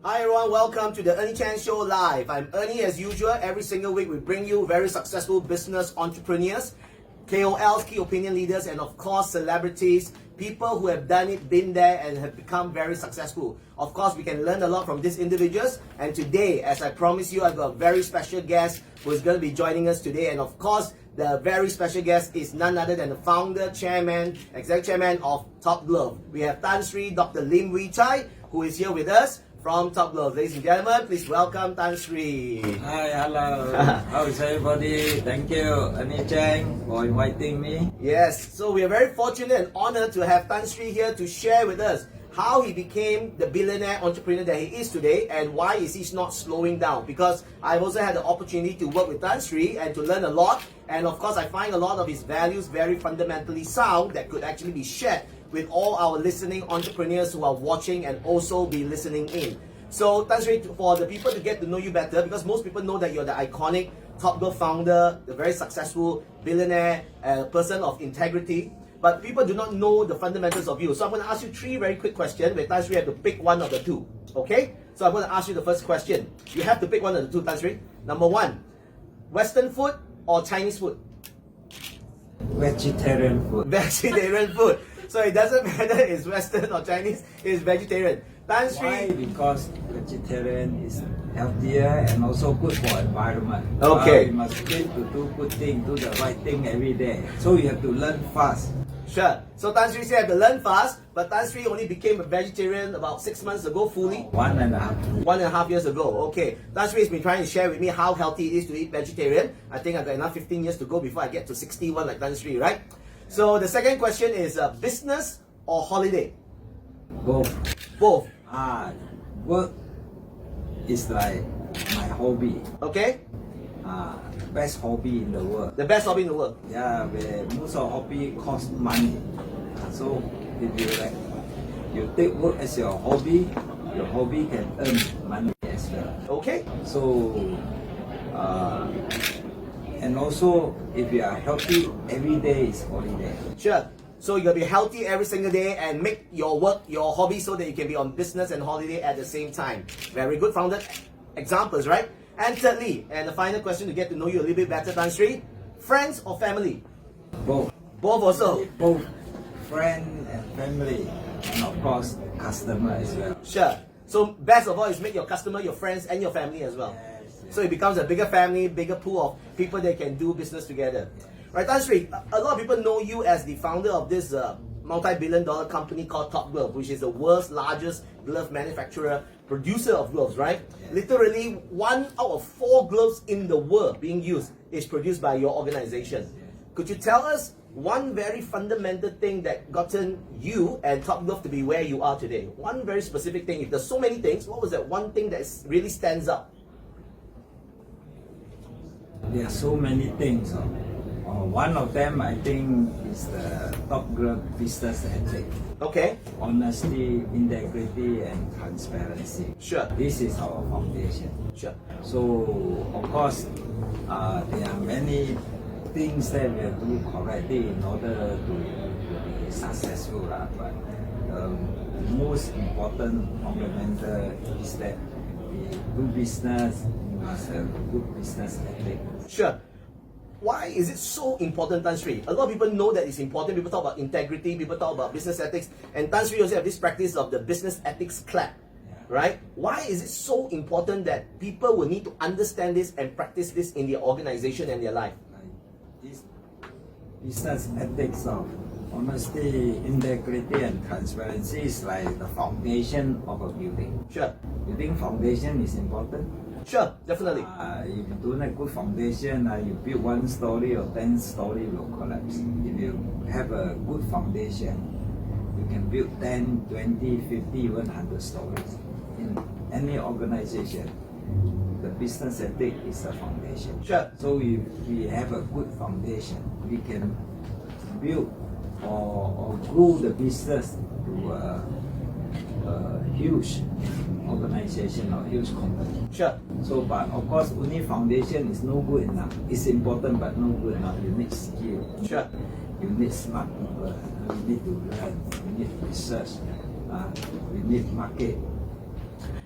Hi everyone, welcome to the Ernie Chen Show Live. I'm Ernie as usual. Every single week we bring you very successful business entrepreneurs, KOLs, key opinion leaders, and of course celebrities, people who have done it, been there, and have become very successful. Of course, we can learn a lot from these individuals. And today, as I promised you, I've got a very special guest who is going to be joining us today. And of course, the very special guest is none other than the founder, chairman, executive chairman of Top Glove. We have Tan Sri Dr. Lim Wee Chai, who is here with us from Top Glove. Ladies and gentlemen, please welcome Tan Sri. Hi, hello. How is everybody? Thank you, Ernie Chen, for inviting me. Yes, so we are very fortunate and honored to have Tan Sri here to share with us how he became the billionaire entrepreneur that he is today and why is he not slowing down. Because I've also had the opportunity to work with Tan Sri and to learn a lot. And of course, I find a lot of his values very fundamentally sound that could actually be shared with all our listening entrepreneurs who are watching and also be listening in. So Tan Sri, for the people to get to know you better, because most people know that you're the iconic Top Glove founder, the very successful billionaire, person of integrity, but people do not know the fundamentals of you. So I'm going to ask you three very quick questions where Tan Sri have to pick one of the two. Okay? So I'm going to ask you the first question. You have to pick one of the two, Tan Sri. Number one, Western food or Chinese food? Vegetarian food. Vegetarian food. So it doesn't matter it's Western or Chinese, it's vegetarian. Tan Sri. Why? Because vegetarian is healthier and also good for environment. Okay. You must keep to do good thing, do the right thing every day. So you have to learn fast. Sure. So Tan Sri said to learn fast, but Tan Sri only became a vegetarian about 6 months ago fully. 1.5. 1.5 years ago. Okay. Tan Sri has been trying to share with me how healthy it is to eat vegetarian. I think I've got another 15 years to go before I get to 61 like Tan Sri, right? So the second question is business or holiday? Both. Both. Work is like my hobby. Okay? Best hobby in the world. The best hobby in the world. Yeah, where most of hobby cost money. So if you take work as your hobby can earn money as well. Okay? So and also if you are healthy, every day is holiday. Sure. So you're gonna be healthy every single day and make your work your hobby so that you can be on business and holiday at the same time. Very good founder examples, right? And thirdly, and the final question to get to know you a little bit better, Tan Sri, friends or family? Both. Both also. Both friend and family, and of course customer as well. Sure. So best of all is make your customer, your friends, and your family as well. Yes. So it becomes a bigger family, bigger pool of people that can do business together. Right, Tan Sri, a lot of people know you as the founder of this multi-billion-dollar company called Top Glove, which is the world's largest glove manufacturer, producer of gloves, right? Yeah. Literally 1 out of 4 gloves in the world being used is produced by your organization. Yes. Could you tell us one very fundamental thing that gotten you and Top Glove to be where you are today? One very specific thing. If there's so many things, what was that one thing that really stands out? There are so many things. One of them, I think, is the Top Glove business ethic. Okay. Honesty, integrity, and transparency. Sure. This is our foundation. Sure. So, of course, there are many things that we have to do correctly in order to be successful. But the most important fundamental is that we do business, we must have good business ethic. Sure. Why is it so important, Tan Sri? A lot of people know that it's important. People talk about integrity, people talk about business ethics, and Tan Sri also have this practice of the business ethics clap, right? Why is it so important that people will need to understand this and practice this in their organization and their life? This business ethics of honesty, integrity, and transparency is like the foundation of a building. Sure. You think foundation is important? Sure, definitely. If you don't have good foundation, you build 1 story or 10 story will collapse. If you have a good foundation, you can build 10, 20, 50, even 100 stories. In any organization, the business ethic is the foundation. Sure. So if we have a good foundation, we can build or grow the business to a huge organization or huge company. Sure. So, but of course, only foundation is no good enough. It's important, but no good enough. You need skill. Sure. You need smart people. You need to learn. You need research. We need market.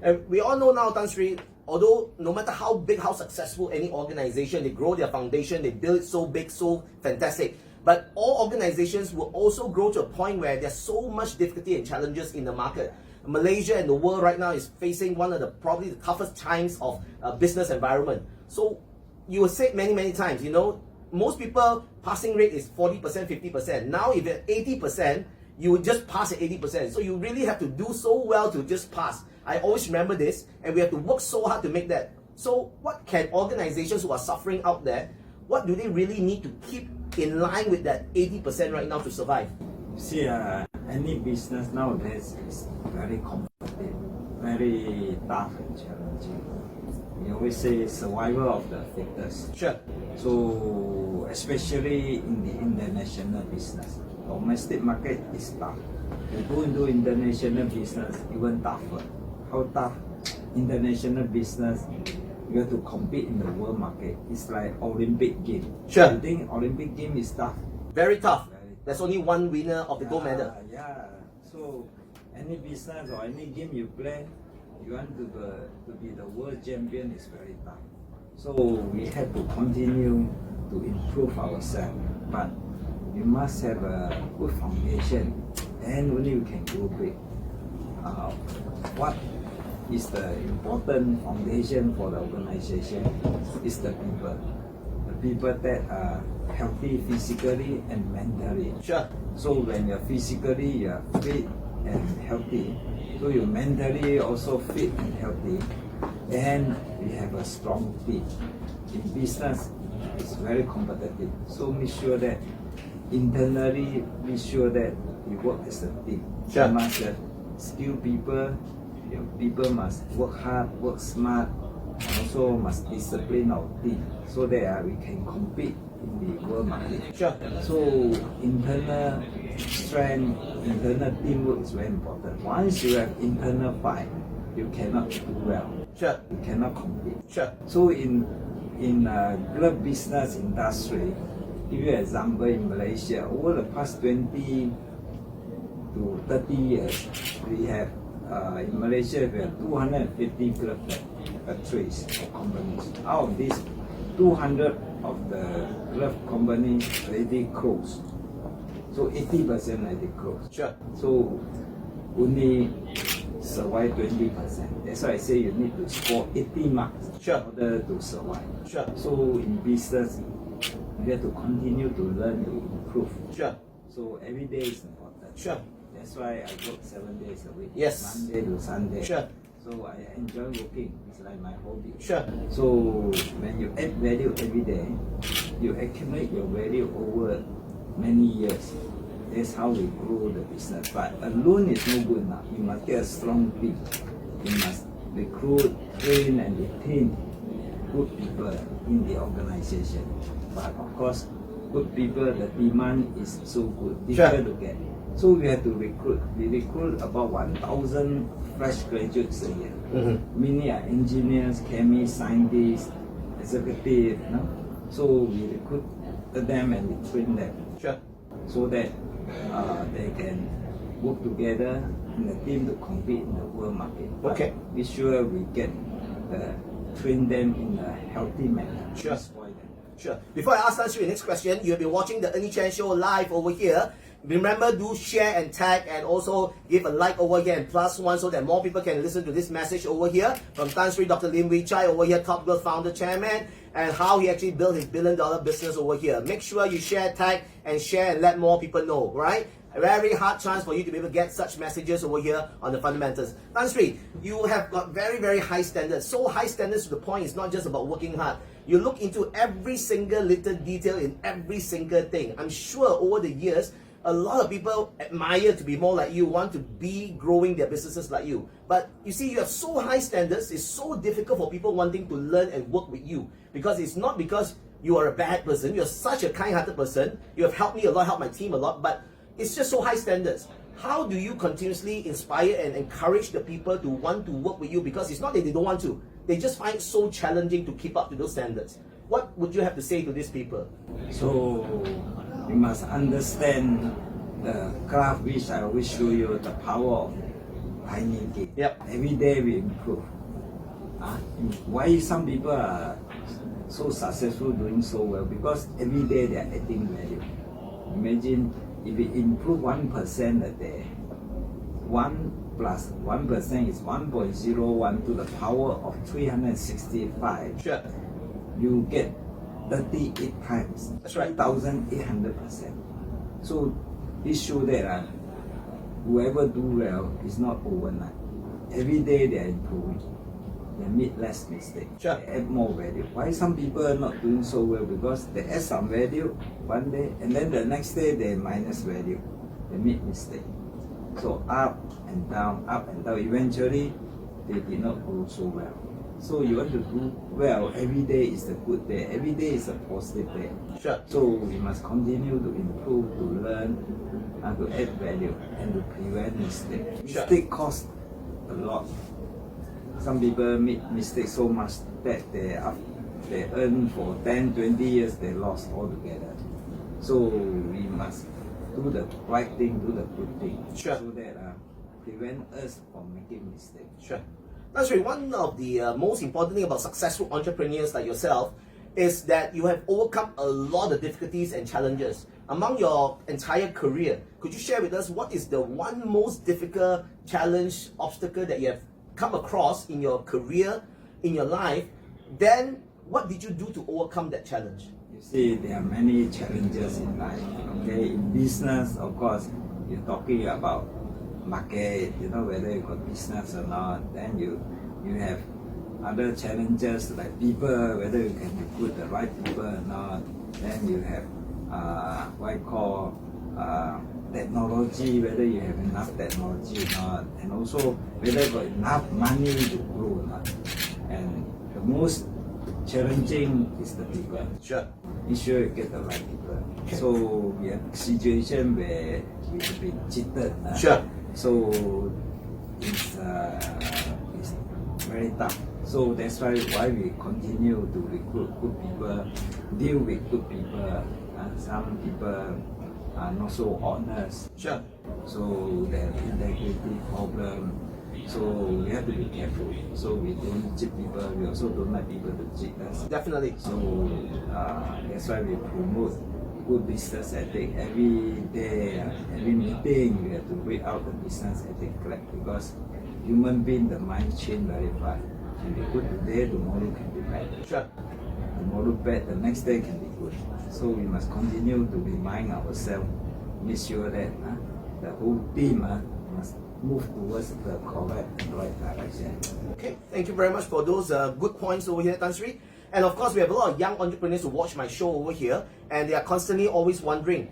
And we all know now, Tan Sri, although no matter how big, how successful any organization, they grow their foundation, they build it so big, so fantastic. But all organizations will also grow to a point where there's so much difficulty and challenges in the market. Malaysia and the world right now is facing one of the probably the toughest times of business environment. So you will say many times, you know, most people passing rate is 40%, 50%. Now if you're 80%, you would just pass at 80%. So you really have to do so well to just pass. I always remember this, and we have to work so hard to make that. So what can organizations who are suffering out there, what do they really need to keep in line with that 80% right now to survive? See, any business nowadays is very competitive, very tough and challenging. We always say survival of the fittest. Sure. So, especially in the international business, domestic market is tough. You go into international business, even tougher. How tough? International business, you have to compete in the world market. It's like Olympic game. Sure. You think Olympic game is tough? Very tough. Very There's only one winner of the gold medal. Yeah. So any business or any game you play, you want to be the world champion is very tough. So we have to continue to improve ourselves, but we must have a good foundation, and only we can go big. What is the important foundation for the organization is the people. The people that are healthy physically and mentally. Sure. So when you're physically you're fit and healthy, so you're mentally also fit and healthy, and we have a strong team. In business, it's very competitive. So make sure that internally, make sure that we work as a team. Sure. We must have skilled people. People must work hard, work smart, and also must discipline our team so that we can compete in the world market. Sure. So internal strength, internal teamwork is very important. Once you have internal fight, you cannot do well. Sure. You cannot compete. Sure. So in glove business industry, give you an example in Malaysia, over the past 20 to 30 years, we have in Malaysia we have 250 glove factories or companies. Out of these, 200 of the glove companies already closed. So 80% already closed. Sure. So only survive 20%. That's why I say you need to score 80 marks Sure. in order to survive. Sure. So in business, you have to continue to learn to improve. Sure. So every day is important. Sure. That's why I work 7 days a week. Yes. Monday to Sunday. Sure. So I enjoy working. It's like my hobby. Sure. So when you add value every day, you accumulate your value over many years. That's how we grow the business. But alone is no good enough. You must get a strong team. You must recruit, train, and retain good people in the organization. But of course, good people, the demand is so good, difficult to get. So we have to recruit. We recruit about 1,000 fresh graduates a year. Many are engineers, chemists, scientists, executives. So we recruit them and we train them. Sure. So that they can work together in a team to compete in the world market. Okay. But be sure we get train them in a healthy manner. Sure. Not spoil them. Sure. Before I ask answer your next question, you have been watching the Ernie Chen Show live over here. Remember, do share and tag, and also give a like over here and +1 so that more people can listen to this message over here from Tan Sri Dr. Lim Wee Chai over here, Top Glove founder, chairman, and how he actually built his billion-dollar business over here. Make sure you share, tag, and share and let more people know, right? A very hard chance for you to be able to get such messages over here on the fundamentals. Tan Sri, you have got very high standards. So high standards to the point it's not just about working hard. You look into every single little detail in every single thing. I'm sure over the years, a lot of people admire to be more like you, want to be growing their businesses like you. But you see, you have so high standards, it's so difficult for people wanting to learn and work with you. Because it's not because you are a bad person, you're such a kind-hearted person, you have helped me a lot, helped my team a lot, but it's just so high standards. How do you continuously inspire and encourage the people to want to work with you? Because it's not that they don't want to, they just find it so challenging to keep up to those standards. What would you have to say to these people? So you must understand the craft which I always show you, the power of tiny gain. Yep. Every day we improve. Why some people are so successful doing so well? Because every day they are adding value. Imagine if we improve 1% a day, 1 plus 1% is 1.01 to the power of 365. Sure. You get 38 times. That's right. 1,800%. So this shows that whoever do well is not overnight. Every day they are improving. They make less mistakes. Sure. They add more value. Why some people are not doing so well? Because they add some value one day and then the next day they minus value. They make mistake. So up and down, up and down. Eventually they did not go so well. So you want to do well, every day is a good day. Every day is a positive day. Sure. So we must continue to improve, to learn, and to add value, and to prevent mistake. Sure. Mistake cost a lot. Some people make mistakes so much that they earn for 10, 20 years, they lost altogether. So we must do the right thing, do the good thing, Sure. so that prevent us from making mistakes. Sure. That's right. One of the most important thing about successful entrepreneurs like yourself is that you have overcome a lot of difficulties and challenges. Among your entire career, could you share with us what is the one most difficult challenge, obstacle that you have come across in your career, in your life? Then what did you do to overcome that challenge? You see, there are many challenges in life. Okay, in business, of course, you're talking about market, whether you got business or not. Then you have other challenges like people, whether you can recruit the right people or not. Then you have what I call technology, whether you have enough technology or not, and also whether you got enough money to grow or not. And the most challenging is the people. Sure. Make sure you get the right people. Okay. So we have a situation where we have been cheated. Sure. So it's very tough. So that's why we continue to recruit good people, deal with good people. Some people are not so honest. Sure. So there's integrity problem. So we have to be careful. So we don't cheat people. We also don't like people to cheat us. Definitely. So that's why we promote good business ethic. Every day, every meeting, we have to read out the business ethic correct, because human being, the mind change very fast. Can be good today, tomorrow can be bad. Sure. Tomorrow bad, the next day can be good. So we must continue to remind ourselves, make sure that the whole team must move towards the correct and right direction. Okay, thank you very much for those good points over here, Tan Sri. And of course, we have a lot of young entrepreneurs who watch my show over here, and they are constantly always wondering,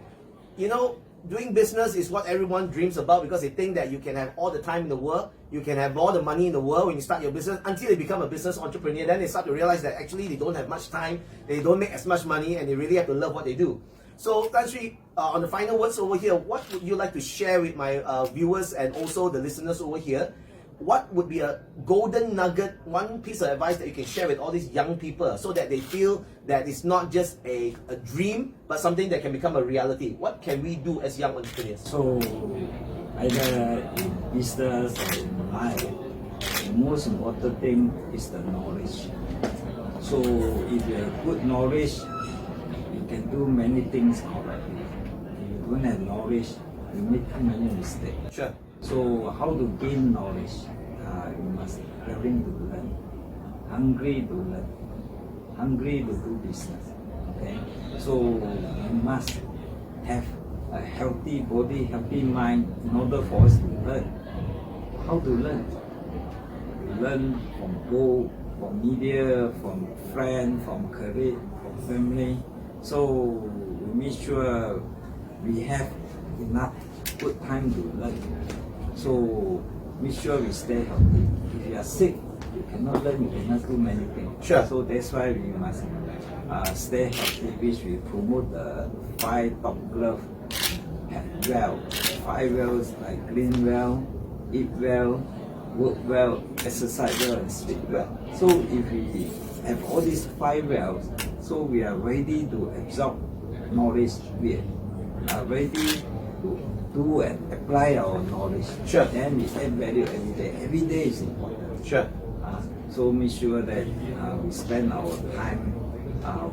doing business is what everyone dreams about, because they think that you can have all the time in the world, you can have all the money in the world when you start your business, until they become a business entrepreneur. Then they start to realize that actually they don't have much time, they don't make as much money, and they really have to love what they do. So, Tan Sri, on the final words over here, what would you like to share with my viewers and also the listeners over here? What would be a golden nugget, one piece of advice that you can share with all these young people so that they feel that it's not just a dream, but something that can become a reality? What can we do as young entrepreneurs? So, either in business or in life, the most important thing is the knowledge. So, if you have good knowledge, you can do many things correctly. If you don't have knowledge, you make too many mistakes. Sure. So how to gain knowledge? You must be willing to learn, hungry to learn, hungry to do business. Okay, so you must have a healthy body, healthy mind in order for us to learn. How to learn? We learn from book, from media, from friends, from colleagues, from family. So we make sure we have enough good time to learn. So make sure we stay healthy. If you are sick, you cannot learn, you cannot do many things. Sure. So that's why we must stay healthy, which we promote the 5 top glove. Have well. 5 wells like clean well, eat well, work well, exercise well, and sleep well. So if we have all these 5 wells, so we are ready to absorb knowledge. We are ready to do and apply our knowledge. Sure. Then we add value every day. Every day is important. Sure. So make sure that we spend our time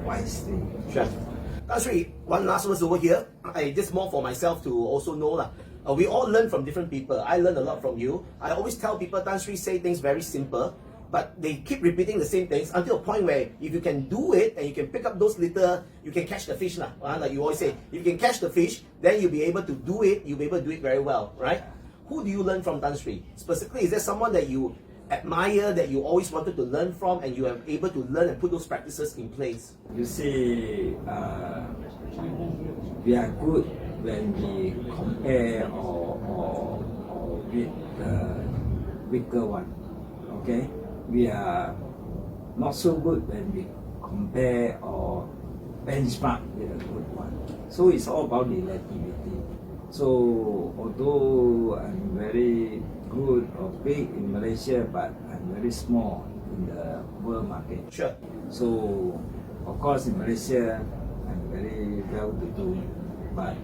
wisely. Sure. That's right. One last word over here. This more for myself to also know lah. We all learn from different people. I learn a lot from you. I always tell people Tan Sri say things very simple, but they keep repeating the same things until a point where if you can do it and you can pick up those little, you can catch the fish lah. Like you always say, if you can catch the fish, then you'll be able to do it. You'll be able to do it very well, right? Who do you learn from, Tan Sri? Specifically, is there someone that you admire, that you always wanted to learn from, and you are able to learn and put those practices in place? You see, we are good when we compare or with the weaker one. Okay, we are not so good when we compare or benchmark with a good one. So it's all about relativity. So although I'm very good or big in Malaysia, but I'm very small in the world market. Sure. So of course in Malaysia I'm very well to do, but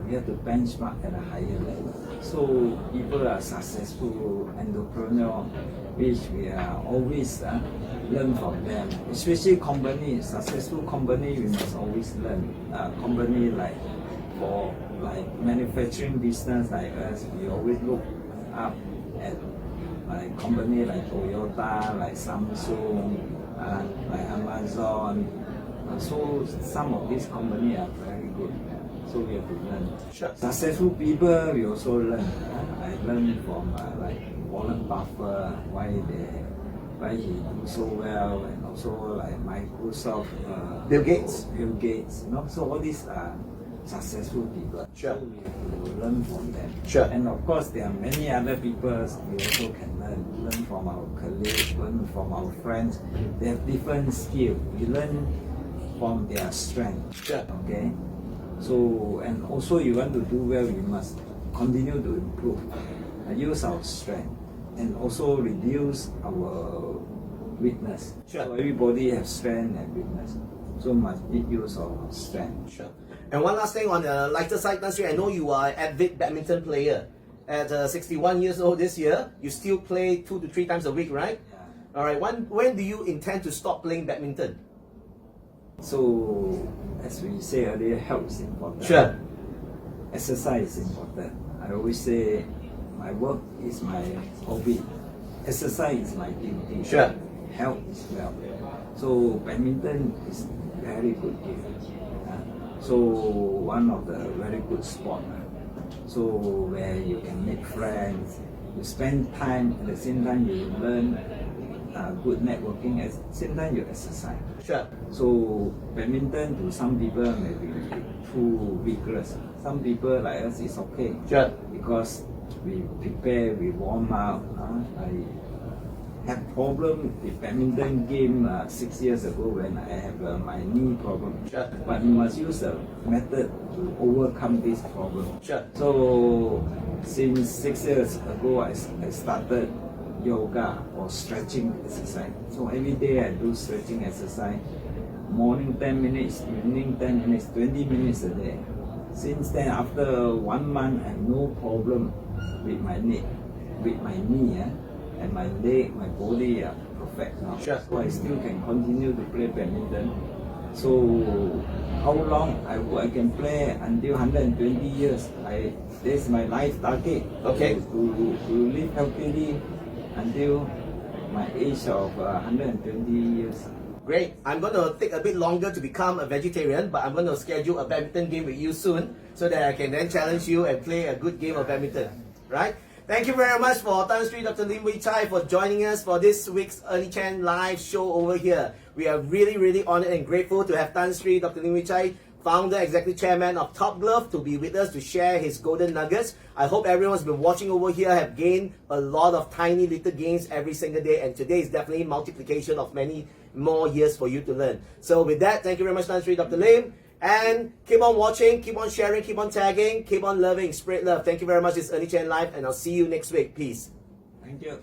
we have to benchmark at a higher level. So people are successful entrepreneur, which we are always learn from them. Especially successful company, we must always learn. Company like manufacturing business like us, we always look up at like company like Toyota, like Samsung, like Amazon. So some of these companies are very good. So we have to learn. Sure. Successful people, we also learn. I learned from like Warren Buffett, why he do so well, and also like Microsoft, Bill Gates. So all these are successful people. Sure. So we have to learn from them. Sure. And of course, there are many other people we also can learn from our colleagues, learn from our friends. They have different skills. We learn from their strength. Sure. Okay. So, and also you want to do well, you must continue to improve, use our strength, and also reduce our weakness. Sure. So everybody has strength and weakness, so must make use of our strength. Sure. And one last thing on the lighter side, Tan Sri, I know you are an avid badminton player. At 61 years old this year, you still play 2 to 3 times a week, right? Yeah. All right. When do you intend to stop playing badminton? So, as we say earlier, health is important. Sure. Exercise is important. I always say my work is my hobby. Exercise is my duty. Sure. Health is well. So badminton is very good game. So one of the very good sport. So where you can make friends, you spend time, at the same time you learn good networking, at the same time you exercise. Sure. So badminton to some people may be too vigorous. Some people like us is okay. Sure. Because we prepare, we warm up. I had problem with badminton game 6 years ago when I have my knee problem. Sure. But you must use a method to overcome this problem. Sure. So since 6 years ago, I started yoga or stretching exercise. So every day I do stretching exercise. Morning 10 minutes, evening 10 minutes, 20 minutes a day. Since then, after 1 month, I have no problem with my knee, and my leg, my body are perfect now. Sure. So I still can continue to play badminton. So how long I can play until 120 years? That's my life target. Okay. To live healthily until my age of 120 years. Great. I'm going to take a bit longer to become a vegetarian, but I'm going to schedule a badminton game with you soon so that I can then challenge you and play a good game of badminton. Right? Thank you very much for Tan Sri Dr. Lim Wee Chai for joining us for this week's Ernie Chen live show over here. We are really, really honored and grateful to have Tan Sri Dr. Lim Wee Chai, founder, executive chairman of Top Glove, to be with us to share his golden nuggets. I hope everyone's been watching over here have gained a lot of tiny little gains every single day, and today is definitely multiplication of many more years for you to learn. So with that, thank you very much, Tan Sri Dr. Lim, and keep on watching, keep on sharing, keep on tagging, keep on loving, spread love. Thank you very much. This is Ernie Chen Live, and I'll see you next week. Peace. Thank you.